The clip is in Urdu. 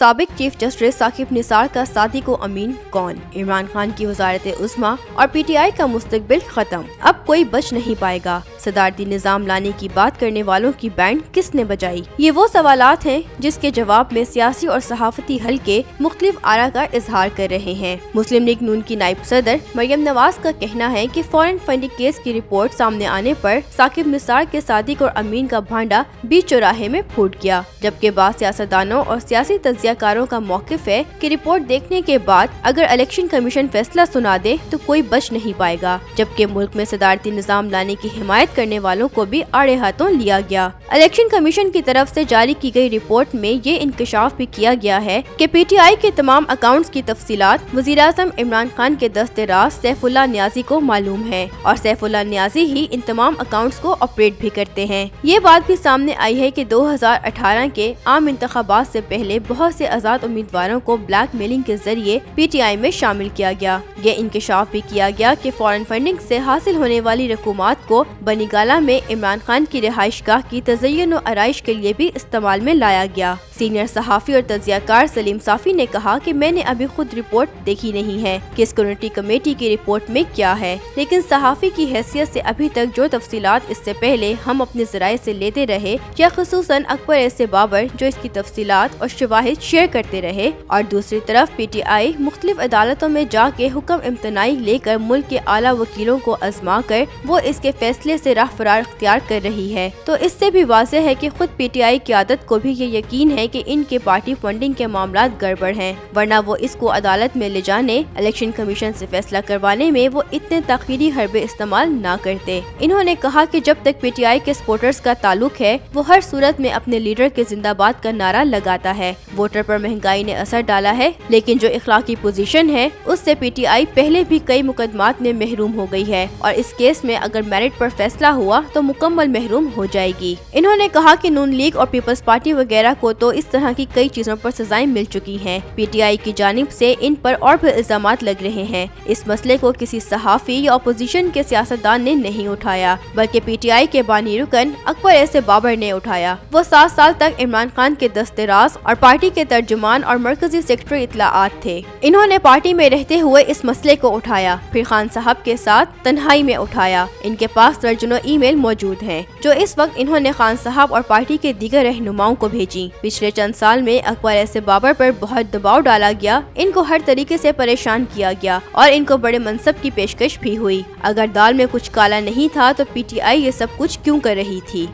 سابق چیف جسٹس ثاقب نثار کا صادق و امین کون؟ عمران خان کی وزارت عظمیٰ اور پی ٹی آئی کا مستقبل ختم، اب کوئی بچ نہیں پائے گا، صدارتی نظام لانے کی بات کرنے والوں کی بینڈ کس نے بجائی؟ یہ وہ سوالات ہیں جس کے جواب میں سیاسی اور صحافتی حلقے مختلف آراء کا اظہار کر رہے ہیں۔ مسلم لیگ نون کی نائب صدر مریم نواز کا کہنا ہے کہ فارن فنڈنگ کیس کی رپورٹ سامنے آنے پر ثاقب نثار کے صادق اور امین کا بھانڈا بیچ چوراہے میں پھوٹ گیا، جبکہ بعض سیاستدانوں اور سیاسی تجزیہ کاروں کا موقف ہے کہ رپورٹ دیکھنے کے بعد اگر الیکشن کمیشن فیصلہ سنا دے تو کوئی بچ نہیں پائے گا، جبکہ ملک میں صدارتی نظام لانے کی حمایت کرنے والوں کو بھی آڑے ہاتھوں لیا گیا۔ الیکشن کمیشن کی طرف سے جاری کی گئی رپورٹ میں یہ انکشاف بھی کیا گیا ہے کہ پی ٹی آئی کے تمام اکاؤنٹس کی تفصیلات وزیراعظم عمران خان کے دست راست سیف اللہ نیازی کو معلوم ہے اور سیف اللہ نیازی ہی ان تمام اکاؤنٹس کو آپریٹ بھی کرتے ہیں۔ یہ بات بھی سامنے آئی ہے کہ 2018 کے عام انتخابات سے پہلے بہت سے آزاد امیدواروں کو بلیک میلنگ کے ذریعے پی ٹی آئی میں شامل کیا گیا۔ یہ انکشاف بھی کیا گیا کہ فارن فنڈنگ سے حاصل ہونے والی رقومات کو بنی گالہ میں عمران خان کی رہائش گاہ کی تزئین و آرائش کے لیے بھی استعمال میں لایا گیا۔ سینئر صحافی اور تجزیہ کار سلیم صافی نے کہا کہ میں نے ابھی خود رپورٹ دیکھی نہیں ہے کہ سیکورٹی کمیٹی کی رپورٹ میں کیا ہے، لیکن صحافی کی حیثیت سے ابھی تک جو تفصیلات اس سے پہلے ہم اپنے ذرائع سے لیتے رہے، یا خصوصاً اکبر ایسے بابر جو اس کی تفصیلات اور شواہد شیئر کرتے رہے، اور دوسری طرف پی ٹی آئی مختلف عدالتوں میں جا کے حکم امتناعی لے کر ملک کے اعلیٰ وکیلوں کو آزما کر وہ اس کے فیصلے سے راہ فرار اختیار کر رہی ہے، تو اس سے بھی واضح ہے کہ خود پی ٹی آئی قیادت کو بھی یہ یقین ہے کہ ان کے پارٹی فنڈنگ کے معاملات گڑبڑ ہیں، ورنہ وہ اس کو عدالت میں لے جانے، الیکشن کمیشن سے فیصلہ کروانے میں وہ اتنے تاخیری حربے استعمال نہ کرتے۔ انہوں نے کہا کہ جب تک پی ٹی آئی کے سپورٹرز کا تعلق ہے، وہ ہر صورت میں اپنے لیڈر کے زندہ باد کا نعرہ لگاتا ہے۔ ووٹر پر مہنگائی نے اثر ڈالا ہے، لیکن جو اخلاقی پوزیشن ہے اس سے پی ٹی آئی پہلے بھی کئی مقدمات میں محروم ہو گئی ہے، اور اس کیس میں اگر میرٹ پر فیصلہ ہوا تو مکمل محروم ہو جائے گی۔ انہوں نے کہا کہ نون لیگ اور پیپلز پارٹی وغیرہ کو تو اس طرح کی کئی چیزوں پر سزائیں مل چکی ہیں، پی ٹی آئی کی جانب سے ان پر اور بھی الزامات لگ رہے ہیں۔ اس مسئلے کو کسی صحافی یا اپوزیشن کے سیاستدان نے نہیں اٹھایا، بلکہ پی ٹی آئی کے بانی رکن اکبر ایسے بابر نے اٹھایا۔ وہ 7 سال تک عمران خان کے دست راست اور پارٹی کے ترجمان اور مرکزی سیکرٹری اطلاعات تھے۔ انہوں نے پارٹی میں رہتے ہوئے اس مسئلے کو اٹھایا، پھر خان صاحب کے ساتھ تنہائی میں اٹھایا۔ ان کے پاس درجنوں ای میل موجود ہیں جو اس وقت انہوں نے خان صاحب اور پارٹی کے دیگر رہنماؤں کو بھیجی۔ پچھلے چند سال میں اکبر ایسے بابر پر بہت دباؤ ڈالا گیا، ان کو ہر طریقے سے پریشان کیا گیا اور ان کو بڑے منصب کی پیشکش بھی ہوئی۔ اگر دال میں کچھ کالا نہیں تھا تو پی ٹی آئی یہ سب کچھ کیوں کر رہی تھی؟